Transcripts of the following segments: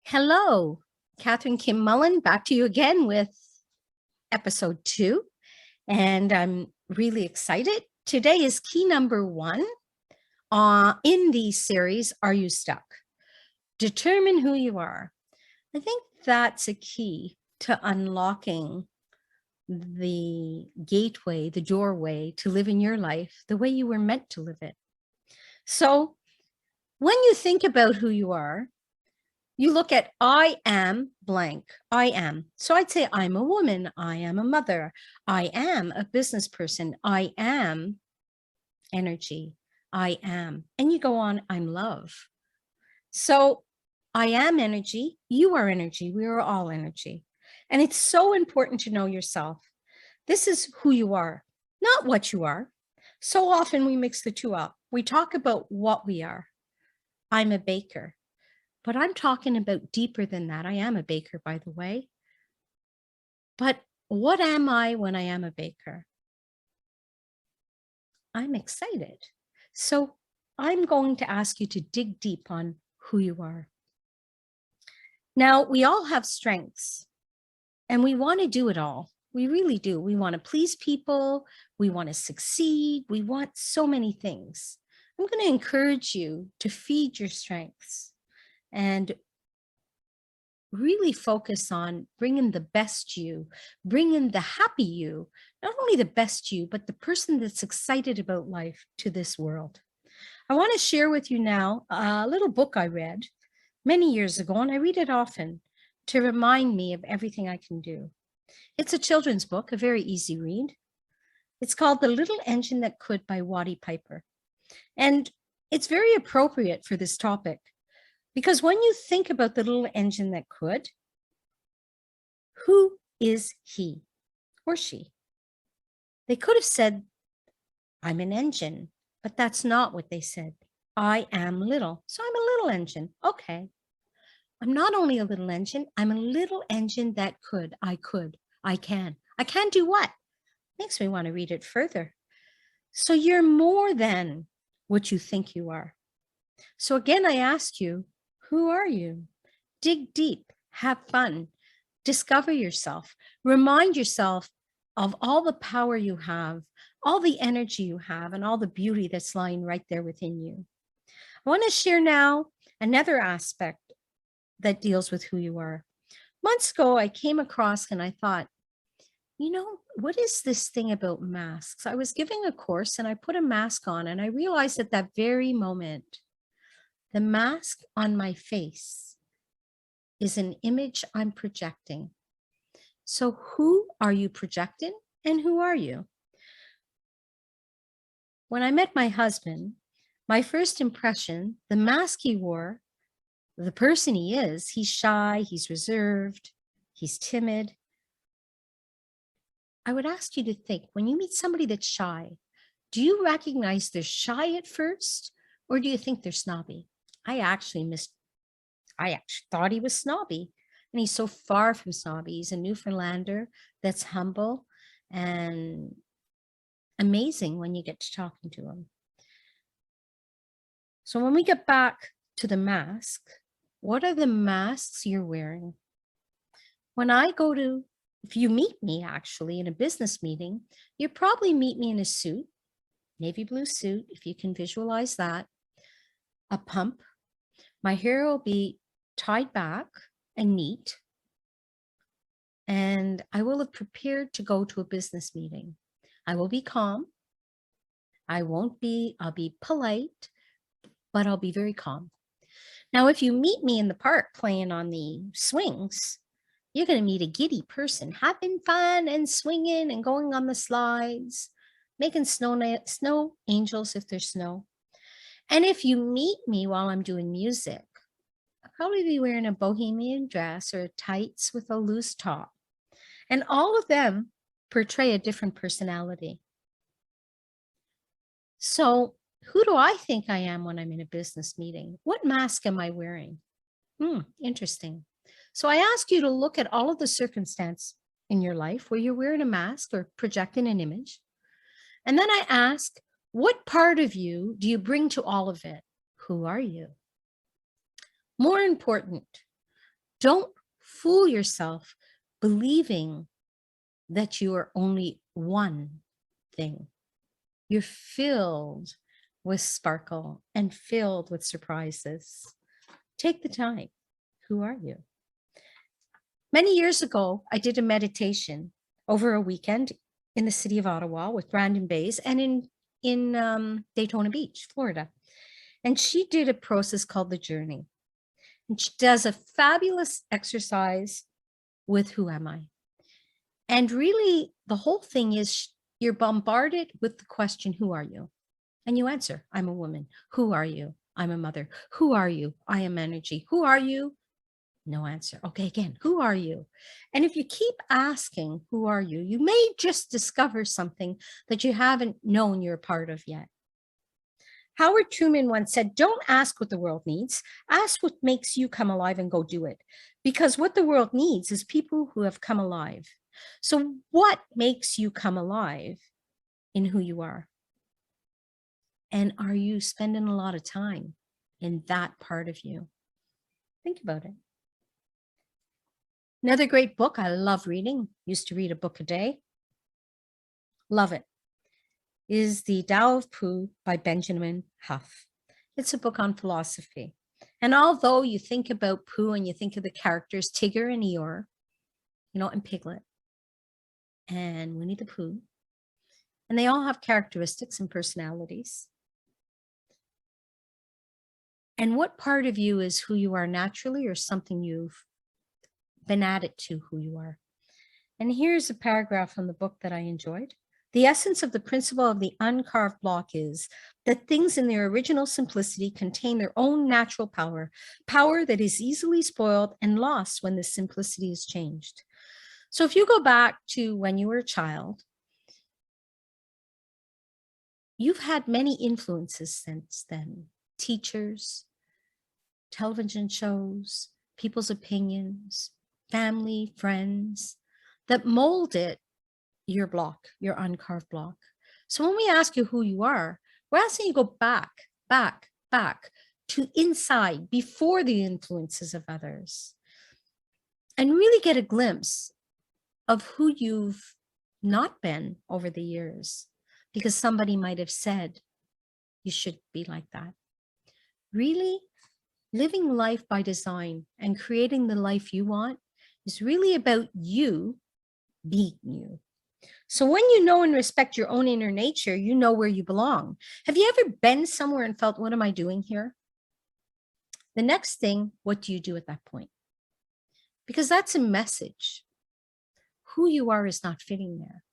Hello, Catherine Kim Mullen, back to you again with episode 2. And I'm really excited. Today is key number 1 in the series, Are You Stuck? Determine who you are. I think that's a key to unlocking the gateway, the doorway to live in your life the way you were meant to live it. So when you think about who you are, you look at I am blank. I am. So I'd say I'm a woman. I am a mother. I am a business person. I am energy. I am. And you go on, I'm love. So I am energy. You are energy. We are all energy. And it's so important to know yourself. This is who you are, not what you are. So often we mix the two up. We talk about what we are. I'm a baker. But I'm talking about deeper than that. I am a baker, by the way. But what am I when I am a baker? I'm excited. So I'm going to ask you to dig deep on who you are. Now, we all have strengths and we want to do it all. We really do. We want to please people. We want to succeed. We want so many things. I'm going to encourage you to feed your strengths and really focus on bringing the best you, bringing the happy you, not only the best you, but the person that's excited about life to this world. I want to share with you now a little book I read many years ago, and I read it often to remind me of everything I can do. It's a children's book, a very easy read. It's called The Little Engine That Could by Wadi Piper. And it's very appropriate for this topic. Because when you think about the little engine that could, who is he or she? They could have said, I'm an engine, but that's not what they said. I am little, so I'm a little engine. Okay. I'm not only a little engine, I'm a little engine that could, I can. I can do what? Makes me want to read it further. So you're more than what you think you are. So again, I ask you, who are you? Dig deep, have fun, discover yourself, remind yourself of all the power you have, all the energy you have, and all the beauty that's lying right there within you. I want to share now another aspect that deals with who you are. Months ago, I came across and I thought, what is this thing about masks? I was giving a course and I put a mask on and I realized at that very moment, the mask on my face is an image I'm projecting. So who are you projecting and who are you? When I met my husband, my first impression, the mask he wore, the person he is, he's shy, he's reserved, he's timid. I would ask you to think, when you meet somebody that's shy, do you recognize they're shy at first, or do you think they're snobby? I actually thought he was snobby, and he's so far from snobby. He's a Newfoundlander that's humble and amazing when you get to talking to him. So when we get back to the mask, what are the masks you're wearing? If you meet me actually in a business meeting, you probably meet me in a suit, navy blue suit, if you can visualize that, a pump. My hair will be tied back and neat, and I will have prepared to go to a business meeting. I will be calm. I'll be polite, but I'll be very calm. Now, if you meet me in the park playing on the swings, you're going to meet a giddy person having fun and swinging and going on the slides, making snow angels if there's snow. And if you meet me while I'm doing music, I'll probably be wearing a bohemian dress or tights with a loose top. And all of them portray a different personality. So who do I think I am when I'm in a business meeting? What mask am I wearing? Interesting. So I ask you to look at all of the circumstance in your life where you're wearing a mask or projecting an image. And then I ask, what part of you do you bring to all of it? Who are you? More important, Don't fool yourself believing that you are only one thing. You're filled with sparkle and filled with surprises. Take the time. Who are you? Many years ago, I did a meditation over a weekend in the city of Ottawa with Brandon Bays and in Daytona Beach, Florida. And she did a process called the journey. And she does a fabulous exercise with who am I? And really, the whole thing is you're bombarded with the question, who are you? And you answer, I'm a woman. Who are you? I'm a mother. Who are you? I am energy. Who are you? No answer. Okay, again, who are you? And if you keep asking, who are you? You may just discover something that you haven't known you're a part of yet. Howard Truman once said, don't ask what the world needs. Ask what makes you come alive and go do it. Because what the world needs is people who have come alive. So what makes you come alive in who you are? And are you spending a lot of time in that part of you? Think about it. Another great book I love reading, used to read a book a day, love it, is The Tao of Pooh by Benjamin Huff. It's a book on philosophy. And although you think about Pooh and you think of the characters Tigger and Eeyore, and Piglet and Winnie the Pooh, and they all have characteristics and personalities. And what part of you is who you are naturally or something you've been added to who you are? And here's a paragraph from the book that I enjoyed. The essence of the principle of the uncarved block is that things in their original simplicity contain their own natural power, power that is easily spoiled and lost when the simplicity is changed. So if you go back to when you were a child, you've had many influences since then. Teachers, television shows, people's opinions, family, friends, that molded your block, your uncarved block. So when we ask you who you are, we're asking you to go back to inside before the influences of others and really get a glimpse of who you've not been over the years, because somebody might have said you should be like that. Really, living life by design and creating the life you want is really about you being you. So when you know and respect your own inner nature, you know where you belong. Have you ever been somewhere and felt, what am I doing here? The next thing, what do you do at that point? Because that's a message. Who you are is not fitting there.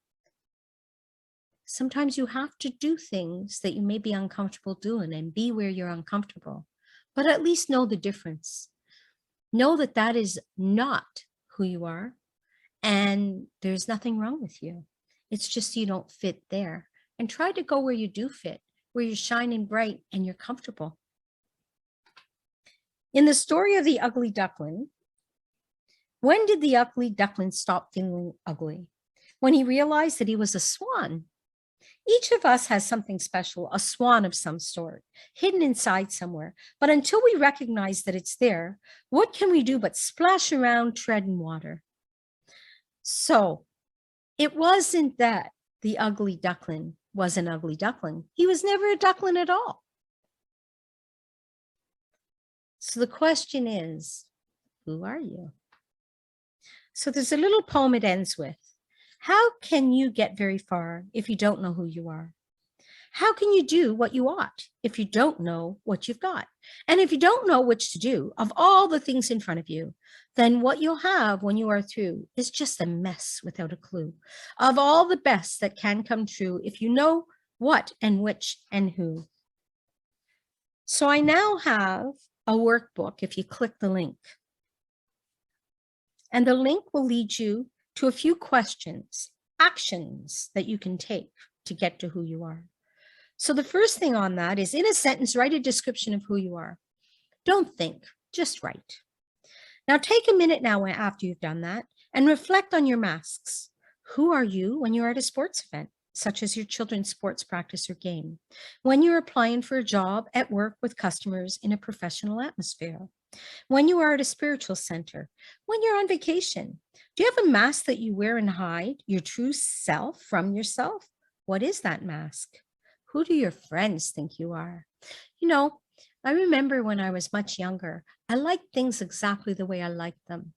Sometimes you have to do things that you may be uncomfortable doing and be where you're uncomfortable, but at least know the difference. Know that that is not who you are and there's nothing wrong with you. It's just you don't fit there, and try to go where you do fit, where you're shining bright and you're comfortable. In the story of the ugly duckling, when did the ugly duckling stop feeling ugly? When he realized that he was a swan. Each of us has something special, a swan of some sort, hidden inside somewhere. But until we recognize that it's there, what can we do but splash around, tread in water? So it wasn't that the ugly duckling was an ugly duckling. He was never a duckling at all. So the question is, who are you? So there's a little poem it ends with. How can you get very far if you don't know who you are? How can you do what you ought if you don't know what you've got? And if you don't know which to do of all the things in front of you, then what you'll have when you are through is just a mess without a clue of all the best that can come true if you know what and which and who. So I now have a workbook if you click the link. And the link will lead you to a few questions, actions that you can take to get to who you are. So the first thing on that is, in a sentence, write a description of who you are. Don't think, just write. Now take a minute now after you've done that and reflect on your masks. Who are you when you're at a sports event, such as your children's sports practice or game? When you're applying for a job at work with customers in a professional atmosphere? When you are at a spiritual center, when you're on vacation, do you have a mask that you wear and hide your true self from yourself? What is that mask? Who do your friends think you are? You know, I remember when I was much younger, I liked things exactly the way I liked them.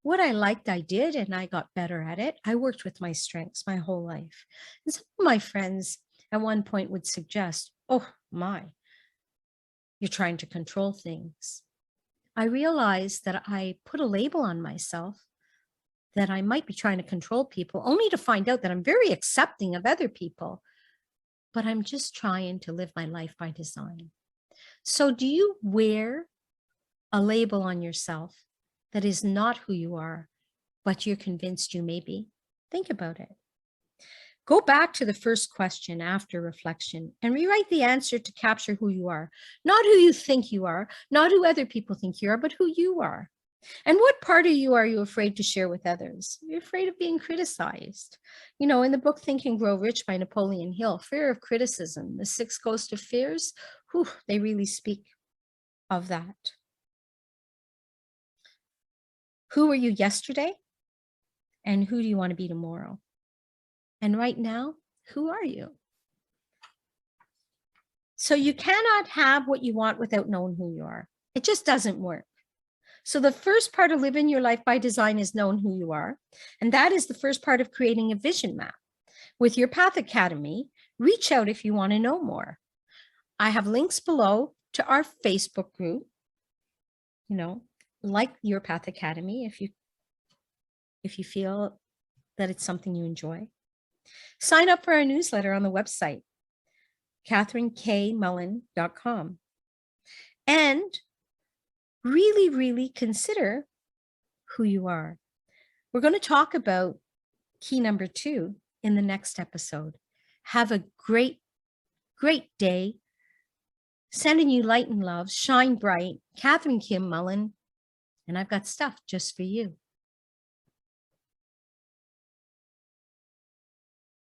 What I liked, I did, and I got better at it. I worked with my strengths my whole life. And some of my friends at one point would suggest, oh my, you're trying to control things. I realized that I put a label on myself that I might be trying to control people, only to find out that I'm very accepting of other people, but I'm just trying to live my life by design. So do you wear a label on yourself that is not who you are, but you're convinced you may be? Think about it. Go back to the first question after reflection and rewrite the answer to capture who you are. Not who you think you are, not who other people think you are, but who you are. And what part of you are you afraid to share with others? You're afraid of being criticized. You know, in the book Think and Grow Rich by Napoleon Hill, fear of criticism, the 6 ghost of fears, whew, they really speak of that. Who were you yesterday? And who do you want to be tomorrow? And right now, who are you? So you cannot have what you want without knowing who you are. It just doesn't work. So the first part of living your life by design is knowing who you are. And that is the first part of creating a vision map. With your Path Academy, reach out if you want to know more. I have links below to our Facebook group, like Your Path Academy, if you feel that it's something you enjoy. Sign up for our newsletter on the website, katherinekmullen.com. And really, really consider who you are. We're going to talk about key number 2 in the next episode. Have a great, great day. Sending you light and love. Shine bright. Catherine Kim Mullen. And I've got stuff just for you.